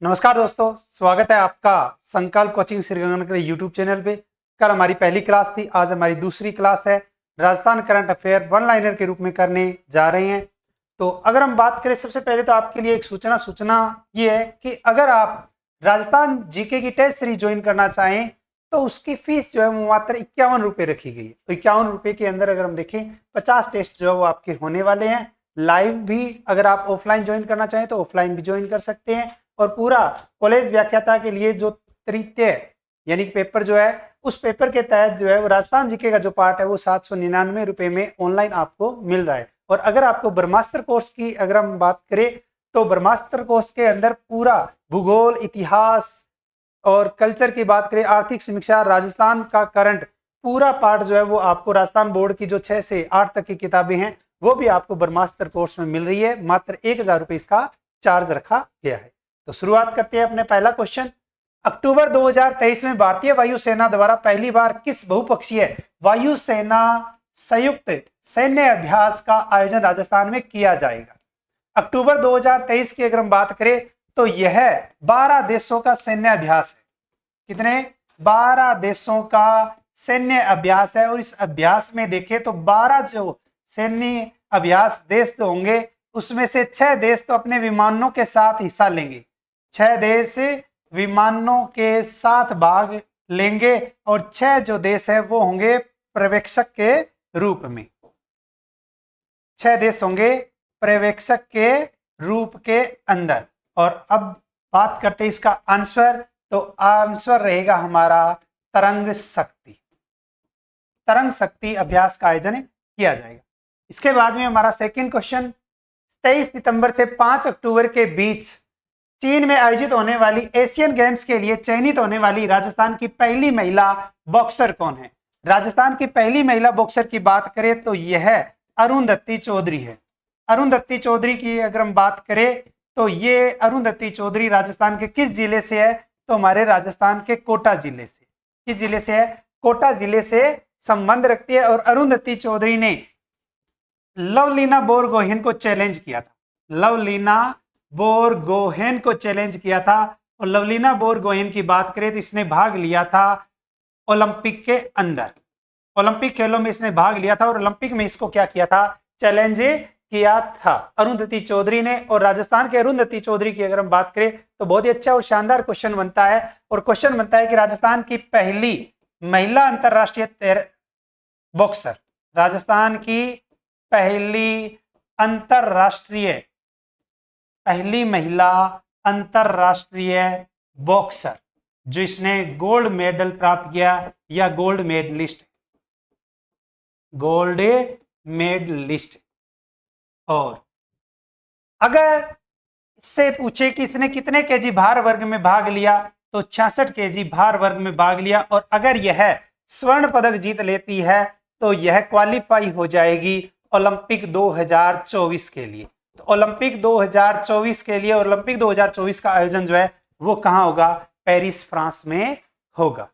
नमस्कार दोस्तों, स्वागत है आपका संकल्प कोचिंग श्रीगंगानगर यूट्यूब चैनल पे। कल हमारी पहली क्लास थी, आज हमारी दूसरी क्लास है। Rajasthan current affair one liner के रूप में करने जा रहे हैं। तो अगर हम बात करें, सबसे पहले तो आपके लिए एक सूचना ये है कि अगर आप राजस्थान जीके की टेस्ट सीरीज ज्वाइन करना चाहें तो उसकी फीस जो है वो मात्र 51 रुपये रखी गई है। तो 51 रुपये के अंदर अगर हम देखें 50 टेस्ट जो है वो आपके होने वाले हैं। लाइव भी अगर आप ऑफलाइन ज्वाइन करना चाहें तो ऑफलाइन भी ज्वाइन कर सकते हैं। और पूरा कॉलेज व्याख्याता के लिए जो तृतीय यानी कि पेपर जो है, उस पेपर के तहत जो है वो राजस्थान जीके का जो पार्ट है वो 799 रुपए में ऑनलाइन आपको मिल रहा है। और अगर आपको ब्रह्मास्त्र कोर्स की अगर हम बात करें तो ब्रह्मास्त्र कोर्स के अंदर पूरा भूगोल, इतिहास और कल्चर की बात करें, आर्थिक समीक्षा, राजस्थान का करंट पूरा पार्ट जो है वो आपको राजस्थान बोर्ड की जो 6 से 8 तक की किताबें हैं वो भी आपको ब्रह्मास्त्र कोर्स में मिल रही है। मात्र 1000 रुपये इसका चार्ज रखा गया है। तो शुरुआत करते हैं अपने पहला क्वेश्चन। अक्टूबर 2023 में भारतीय वायुसेना द्वारा पहली बार किस बहुपक्षीय वायुसेना संयुक्त सैन्य अभ्यास का आयोजन राजस्थान में किया जाएगा? अक्टूबर 2023 की अगर हम बात करें तो यह 12 देशों का सैन्य अभ्यास है। कितने? 12 देशों का सैन्य अभ्यास है। और इस अभ्यास में देखें तो 12 जो सैन्य अभ्यास देश तो होंगे उसमें से 6 देश तो अपने विमानों के साथ हिस्सा लेंगे। 6 देश विमानों के साथ भाग लेंगे और 6 जो देश है वो होंगे पर्यवेक्षक के रूप में। 6 देश होंगे पर्यवेक्षक के रूप के अंदर। और अब बात करते हैं इसका आंसर, तो आंसर रहेगा हमारा तरंग शक्ति। तरंग शक्ति अभ्यास का आयोजन किया जाएगा। इसके बाद में हमारा सेकंड क्वेश्चन, 23 सितंबर से 5 अक्टूबर के बीच चीन में आयोजित होने वाली एशियन गेम्स के लिए चयनित होने वाली राजस्थान की पहली महिला बॉक्सर कौन है? राजस्थान की पहली महिला बॉक्सर की बात करें तो यह अरुंधति चौधरी है। अरुंधति चौधरी की अगर हम बात करें तो ये अरुंधति चौधरी राजस्थान के किस जिले से है? तो हमारे राजस्थान के कोटा जिले से। किस जिले से है? कोटा जिले से संबंध रखती है। और अरुंधति चौधरी ने लवलीना बोरगोहेन को चैलेंज किया था। लवलीना बोरगोहेन को चैलेंज किया था। और लवलीना बोरगोहेन की बात करें तो इसने भाग लिया था ओलंपिक के अंदर। ओलंपिक खेलों में इसने भाग लिया था और ओलंपिक में इसको क्या किया था? चैलेंज किया था अरुंधति चौधरी ने। और राजस्थान के अरुंधति चौधरी की अगर हम बात करें तो बहुत ही अच्छा और शानदार क्वेश्चन बनता है। और क्वेश्चन बनता है कि राजस्थान की पहली महिला अंतरराष्ट्रीय बॉक्सर, राजस्थान की पहली महिला अंतरराष्ट्रीय बॉक्सर जो इसने गोल्ड मेडल प्राप्त किया या गोल्ड मेडलिस्ट। और अगर इससे पूछे कि इसने कितने केजी भार वर्ग में भाग लिया तो 66 केजी भार वर्ग में भाग लिया। और अगर यह स्वर्ण पदक जीत लेती है तो यह क्वालिफाई हो जाएगी ओलंपिक 2024 के लिए। तो ओलंपिक 2024 के लिए, ओलंपिक 2024 का आयोजन जो है वो कहां होगा? पेरिस, फ्रांस में होगा।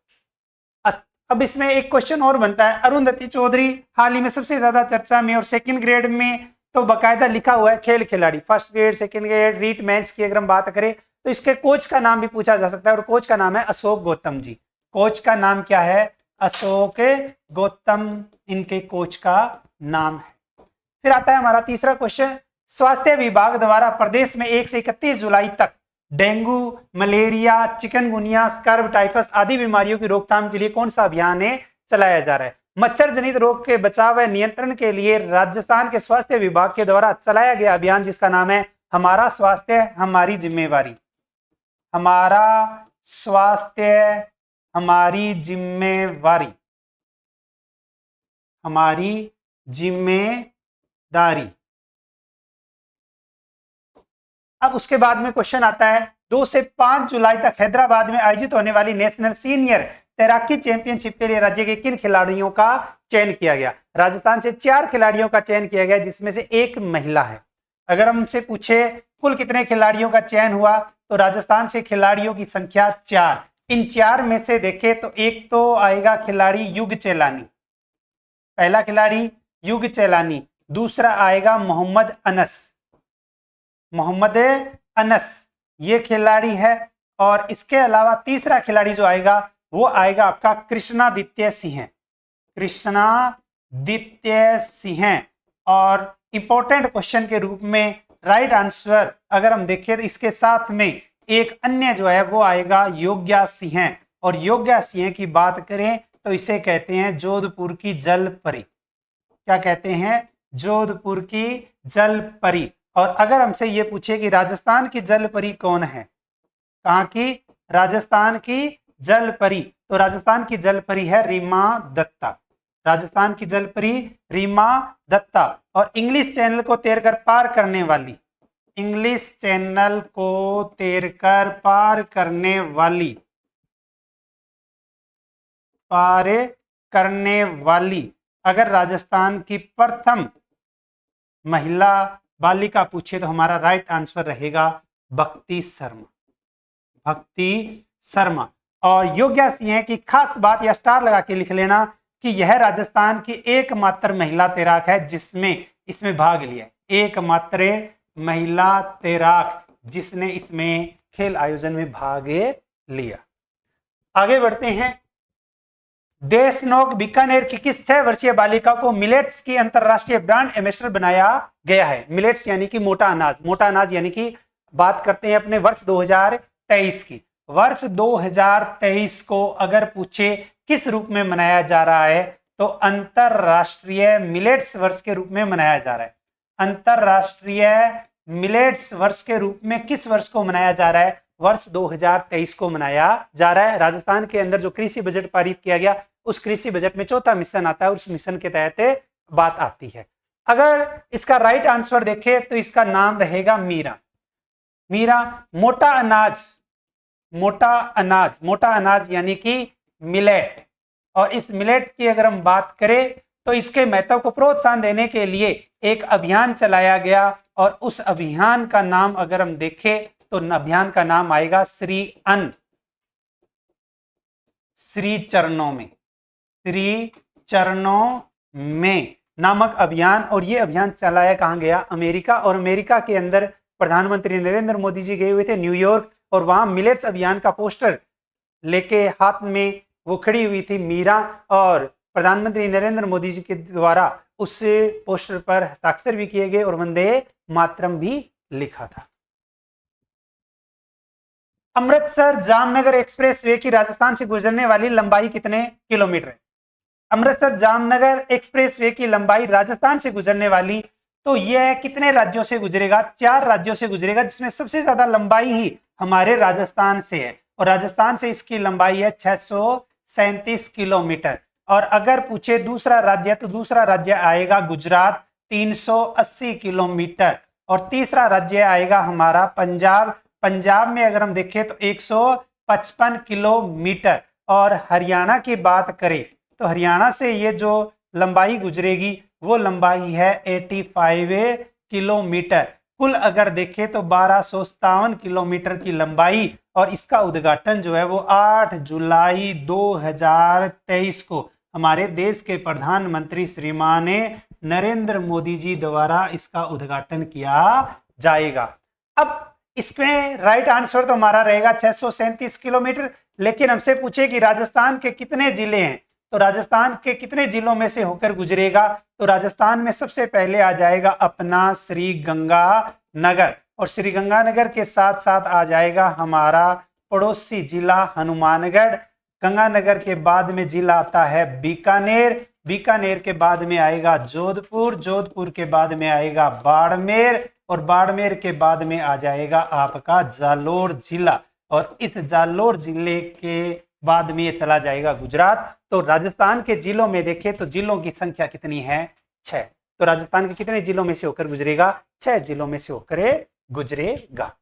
अब इसमें एक क्वेश्चन और बनता है, अरुंधति चौधरी हाल ही में सबसे ज्यादा चर्चा में और सेकंड ग्रेड में तो बाकायदा लिखा हुआ है खेल खिलाड़ी। First grade, second grade, REET मैच की अगर हम बात करें तो इसके कोच का नाम भी पूछा जा सकता है। और कोच का नाम है अशोक गौतम जी। कोच का नाम क्या है? अशोक गौतम इनके कोच का नाम है। फिर आता है हमारा तीसरा क्वेश्चन, स्वास्थ्य विभाग द्वारा प्रदेश में 1 से 31 जुलाई तक डेंगू, मलेरिया, चिकनगुनिया, स्कर्व, टाइफस आदि बीमारियों की रोकथाम के लिए कौन सा अभियान चलाया जा रहा है? मच्छर जनित रोग के बचाव व नियंत्रण के लिए राजस्थान के स्वास्थ्य विभाग के द्वारा चलाया गया अभियान जिसका नाम है हमारा स्वास्थ्य हमारी जिम्मेवारी। हमारा स्वास्थ्य हमारी जिम्मेवारी, हमारी जिम्मेदारी। अब उसके बाद में क्वेश्चन आता है, 2 से 5 जुलाई तक हैदराबाद में आयोजित होने वाली नेशनल सीनियर तैराकी चैंपियनशिप के लिए राज्य के किन खिलाड़ियों का चयन किया गया? राजस्थान से 4 खिलाड़ियों का चयन किया गया जिसमें से एक महिला है। अगर हमसे पूछे कुल कितने खिलाड़ियों का चयन हुआ तो राजस्थान से खिलाड़ियों की संख्या 4। इन 4 में से देखें तो एक तो आएगा खिलाड़ी युग चेलानी, पहला खिलाड़ी युग चेलानी, दूसरा आएगा मोहम्मद अनस, ये खिलाड़ी है। और इसके अलावा तीसरा खिलाड़ी जो आएगा वो आएगा आपका कृष्णादित्य सिंह, कृष्णादित्य सिंह। और इंपॉर्टेंट क्वेश्चन के रूप में राइट आंसर अगर हम देखें तो इसके साथ में एक अन्य जो है वो आएगा योग्या सिंह। और योग्या सिंह की बात करें तो इसे कहते हैं जोधपुर की जल परी। क्या कहते हैं? जोधपुर की जल परी। और अगर हमसे ये पूछे कि राजस्थान की जल परी कौन है, कहाँ की? राजस्थान की जल परी। तो राजस्थान की जल परी है रीमा दत्ता। राजस्थान की जल परी रीमा दत्ता। और इंग्लिश चैनल को तैरकर पार करने वाली, इंग्लिश चैनल को तैरकर पार करने वाली अगर राजस्थान की प्रथम महिला बालिका पूछे तो हमारा राइट आंसर रहेगा भक्ति शर्मा। भक्ति शर्मा। और योग्या सिंह की खास बात या स्टार लगा के लिख लेना कि यह राजस्थान की एकमात्र महिला तैराक है जिसमें इसमें भाग लिया, एकमात्र महिला तैराक जिसने इसमें खेल आयोजन में भाग लिया। आगे बढ़ते हैं। देशनोक बीकानेर की किस 6 वर्षीय बालिका को मिलेट्स की अंतरराष्ट्रीय ब्रांड एम्बेसडर बनाया गया है? मिलेट्स यानी कि मोटा अनाज, मोटा अनाज यानी कि बात करते हैं अपने वर्ष 2023 की। वर्ष 2023 को अगर पूछे किस रूप में मनाया जा रहा है तो अंतरराष्ट्रीय मिलेट्स वर्ष के रूप में मनाया जा रहा है। अंतरराष्ट्रीय मिलेट्स वर्ष के रूप में किस वर्ष को मनाया जा रहा है? वर्ष 2023 को मनाया जा रहा है। राजस्थान के अंदर जो कृषि बजट पारित किया गया उस कृषि बजट में चौथा मिशन आता है और उस मिशन के तहत बात आती है। अगर इसका राइट आंसर देखें तो इसका नाम रहेगा मीरा। मीरा मोटा अनाज, मोटा अनाज, मोटा अनाज यानी कि मिलेट। और इस मिलेट की अगर हम बात करें तो इसके महत्व को प्रोत्साहन देने के लिए एक अभियान चलाया गया और उस अभियान का नाम अगर हम देखें तो अभियान का नाम आएगा श्री अन्न श्री चरणों में, श्री चरणों में नामक अभियान। और ये अभियान चलाया कहाँ गया? अमेरिका। और अमेरिका के अंदर प्रधानमंत्री नरेंद्र मोदी जी गए हुए थे न्यूयॉर्क और वहां मिलेट्स अभियान का पोस्टर लेके हाथ में वो खड़ी हुई थी मीरा और प्रधानमंत्री नरेंद्र मोदी जी के द्वारा उस पोस्टर पर हस्ताक्षर भी किए गए और वंदे मातरम भी लिखा था। अमृतसर जामनगर एक्सप्रेसवे की राजस्थान से गुजरने वाली लंबाई कितने किलोमीटर है? अमृतसर जामनगर एक्सप्रेसवे की लंबाई राजस्थान से गुजरने वाली तो यह कितने राज्यों से गुजरेगा? 4 राज्यों से गुजरेगा, जिसमें सबसे ज्यादा लंबाई ही हमारे राजस्थान से है और राजस्थान से इसकी लंबाई है 637 किलोमीटर। और अगर पूछे दूसरा राज्य तो दूसरा राज्य आएगा गुजरात 380 किलोमीटर और तीसरा राज्य आएगा हमारा पंजाब। पंजाब में अगर हम देखें तो 155 किलोमीटर। और हरियाणा की बात करें तो हरियाणा से ये जो लंबाई गुजरेगी वो लंबाई है 85 किलोमीटर। कुल अगर देखें तो 1257 किलोमीटर की लंबाई। और इसका उद्घाटन जो है वो 8 जुलाई 2023 को हमारे देश के प्रधानमंत्री श्रीमान नरेंद्र मोदी जी द्वारा इसका उद्घाटन किया जाएगा। अब इसमें राइट आंसर तो हमारा रहेगा 637 किलोमीटर। लेकिन हमसे पूछे कि राजस्थान के कितने जिले हैं तो राजस्थान के कितने जिलों में से होकर गुजरेगा तो राजस्थान में सबसे पहले आ जाएगा अपना श्री गंगानगर और श्री गंगानगर के साथ साथ आ जाएगा हमारा पड़ोसी जिला हनुमानगढ़। गंगानगर के बाद में जिला आता है बीकानेर, बीकानेर के बाद में आएगा जोधपुर, जोधपुर के बाद में आएगा बाड़मेर और बाड़मेर के बाद में आ जाएगा आपका जालोर जिला और इस जालोर जिले के बाद में ये चला जाएगा गुजरात। तो राजस्थान के जिलों में देखें तो जिलों की संख्या कितनी है? 6। तो राजस्थान के कितने जिलों में से होकर गुजरेगा? 6 जिलों में से होकर गुजरेगा।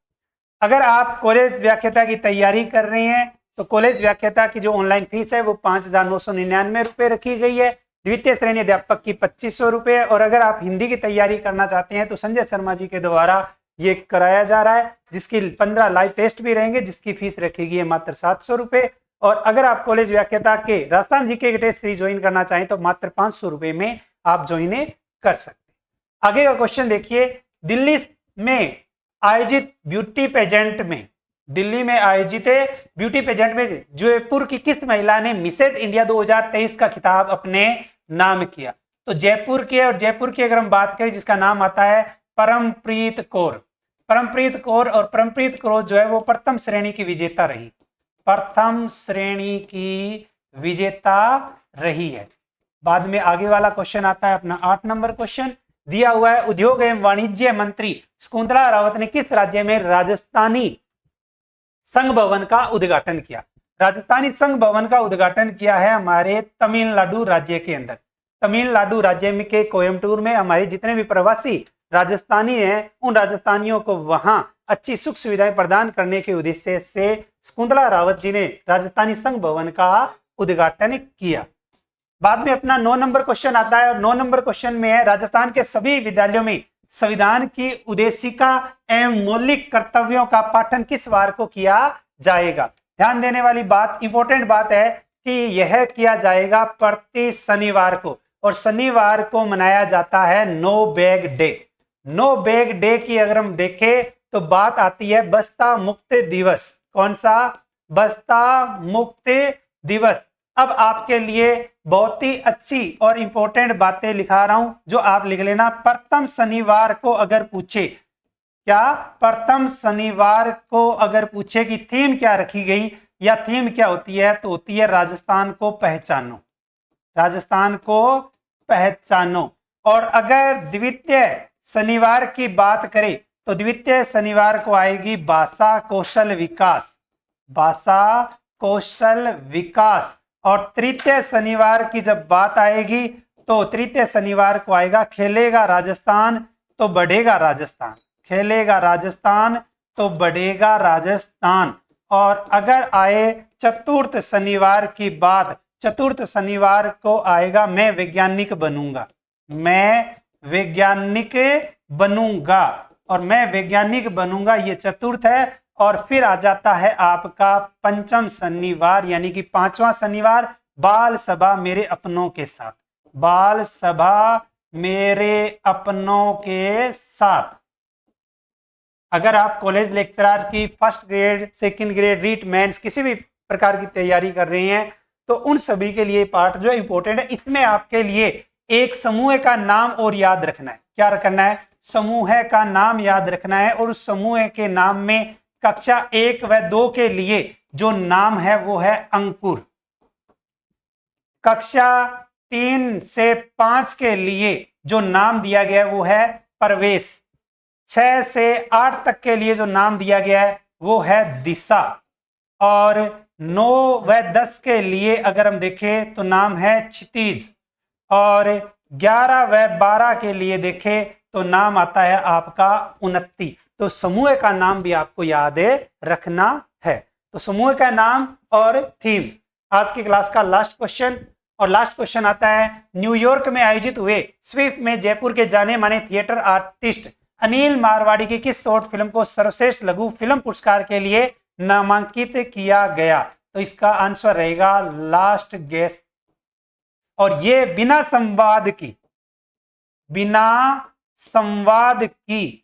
अगर आप कॉलेज व्याख्याता की तैयारी कर रहे हैं तो कॉलेज व्याख्याता की जो ऑनलाइन फीस है वो 5,999 रुपये रखी गई है। द्वितीय श्रेणी अध्यापक की 2500 रुपये और अगर आप हिंदी की तैयारी करना चाहते हैं तो संजय शर्मा जी के द्वारा ये कराया जा रहा है जिसकी 15 लाइव टेस्ट भी रहेंगे जिसकी फीस रखेगी है मात्र 700 रुपये। और अगर आप कॉलेज व्याख्याता के राजस्थान जीके के टेस्ट सीरीज ज्वाइन करना चाहें तो मात्र 500 रुपये में आप ज्वाइन कर सकते हैं। आगे का क्वेश्चन देखिए, दिल्ली में आयोजित ब्यूटी पेजेंट में, दिल्ली में आयोजित ब्यूटी पेजेंट में जयपुर की किस महिला ने मिसेज इंडिया 2023 का खिताब अपने नाम किया? तो जयपुर के, और जयपुर की अगर हम बात करें जिसका नाम आता है परमप्रीत कौर। परमप्रीत कौर, और परमप्रीत कौर जो है वो प्रथम श्रेणी की विजेता रही, प्रथम श्रेणी की विजेता रही है। बाद में आगे वाला क्वेश्चन आता है अपना 8 नंबर क्वेश्चन दिया हुआ है, उद्योग एवं वाणिज्य मंत्री शकुंतला रावत ने किस राज्य में राजस्थानी संघ भवन का उद्घाटन किया? राजस्थानी संघ भवन का उद्घाटन किया है हमारे तमिलनाडु राज्य के अंदर। तमिलनाडु राज्य में के कोयम्बटूर में हमारे जितने भी प्रवासी राजस्थानी हैं, उन राजस्थानियों को वहां अच्छी सुख सुविधाएं प्रदान करने के उद्देश्य से शकुंतला रावत जी ने राजस्थानी संघ भवन का उद्घाटन किया। बाद में अपना 9 नंबर क्वेश्चन आता है, और 9 नंबर क्वेश्चन में है राजस्थान के सभी विद्यालयों में संविधान की उद्देशिका एवं मौलिक कर्तव्यों का पाठन किस वार को किया जाएगा? ध्यान देने वाली बात, इंपॉर्टेंट बात है कि यह किया जाएगा प्रति शनिवार को, और शनिवार को मनाया जाता है no bag day. No bag day की अगर हम देखें तो बात आती है बस्ता मुक्त दिवस। कौन सा? बस्ता मुक्त दिवस। अब आपके लिए बहुत ही अच्छी और इंपॉर्टेंट बातें लिखा रहा हूं जो आप लिख लेना। प्रथम शनिवार को अगर पूछे, क्या प्रथम शनिवार को अगर पूछे कि थीम क्या रखी गई या थीम क्या होती है, तो होती है राजस्थान को पहचानो, राजस्थान को पहचानो। और अगर द्वितीय शनिवार की बात करें तो द्वितीय शनिवार को आएगी भाषा कौशल विकास, भाषा कौशल विकास। और तृतीय शनिवार की जब बात आएगी तो तृतीय शनिवार को आएगा खेलेगा राजस्थान तो बढ़ेगा राजस्थान, खेलेगा राजस्थान तो बढ़ेगा राजस्थान। और अगर आए चतुर्थ शनिवार की बात, चतुर्थ शनिवार को आएगा मैं वैज्ञानिक बनूंगा, मैं वैज्ञानिक बनूंगा, और मैं वैज्ञानिक बनूंगा ये चतुर्थ है। और फिर आ जाता है आपका पंचम शनिवार यानी कि 5वां शनिवार, बाल सभा मेरे अपनों के साथ, बाल सभा मेरे अपनों के साथ। अगर आप कॉलेज लेक्चरर की first grade, second grade, REET, mains किसी भी प्रकार की तैयारी कर रहे हैं तो उन सभी के लिए पार्ट जो इंपॉर्टेंट है, इसमें आपके लिए एक समूह का नाम और याद रखना है। क्या रखना है? समूह का नाम याद रखना है, और उस समूह के नाम में कक्षा 1 व 2 के लिए जो नाम है वो है अंकुर, कक्षा 3 से 5 के लिए जो नाम दिया गया है वो है प्रवेश, 6 से 8 तक के लिए जो नाम दिया गया है वो है दिशा, और 9 व 10 के लिए अगर हम देखें तो नाम है क्षितिज, और 11 व 12 के लिए देखें तो नाम आता है आपका उन्नति। तो समूह का नाम भी आपको याद रखना है। तो समूह का नाम और थीम आज की क्लास का लास्ट क्वेश्चन, और लास्ट क्वेश्चन आता है न्यूयॉर्क में आयोजित हुए स्विफ्ट में जयपुर के जाने माने थिएटर आर्टिस्ट अनिल मारवाड़ी की किस शॉर्ट फिल्म को सर्वश्रेष्ठ लघु फिल्म पुरस्कार के लिए नामांकित किया गया? तो इसका आंसर रहेगा लास्ट गेस, और ये बिना संवाद की, बिना संवाद की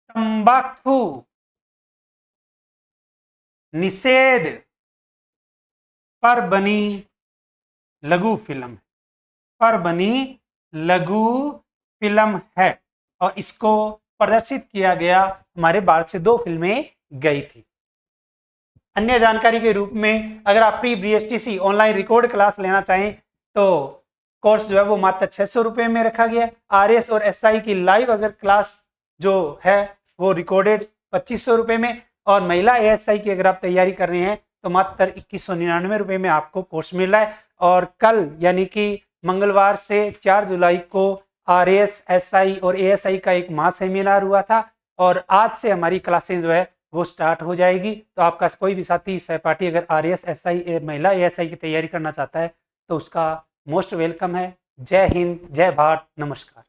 तंबाकू निषेध पर बनी लघु फिल्म, पर बनी लघु फिल्म है, और इसको प्रदर्शित किया गया हमारे भारत से 2 फिल्में गई थी। अन्य जानकारी के रूप में अगर आप pre BSTC online record class लेना चाहें तो कोर्स जो है वो मात्र 600 रुपये में रखा गया। RS और SI की लाइव अगर क्लास जो है वो रिकॉर्डेड 2500 रुपये में, और महिला ASI की अगर आप तैयारी कर रहे हैं तो मात्र 2199 रुपये में आपको कोर्स मिल रहा है। और कल यानी कि मंगलवार से 4 जुलाई को RS, SI और ASI का एक महा सेमिनार हुआ था, और आज से हमारी क्लासें जो है वो स्टार्ट हो जाएगी। तो आपका कोई भी साथी सहपाठी अगर RS, SI, महिला ASI की तैयारी करना चाहता है तो उसका मोस्ट वेलकम है। जय हिंद, जय भारत, नमस्कार।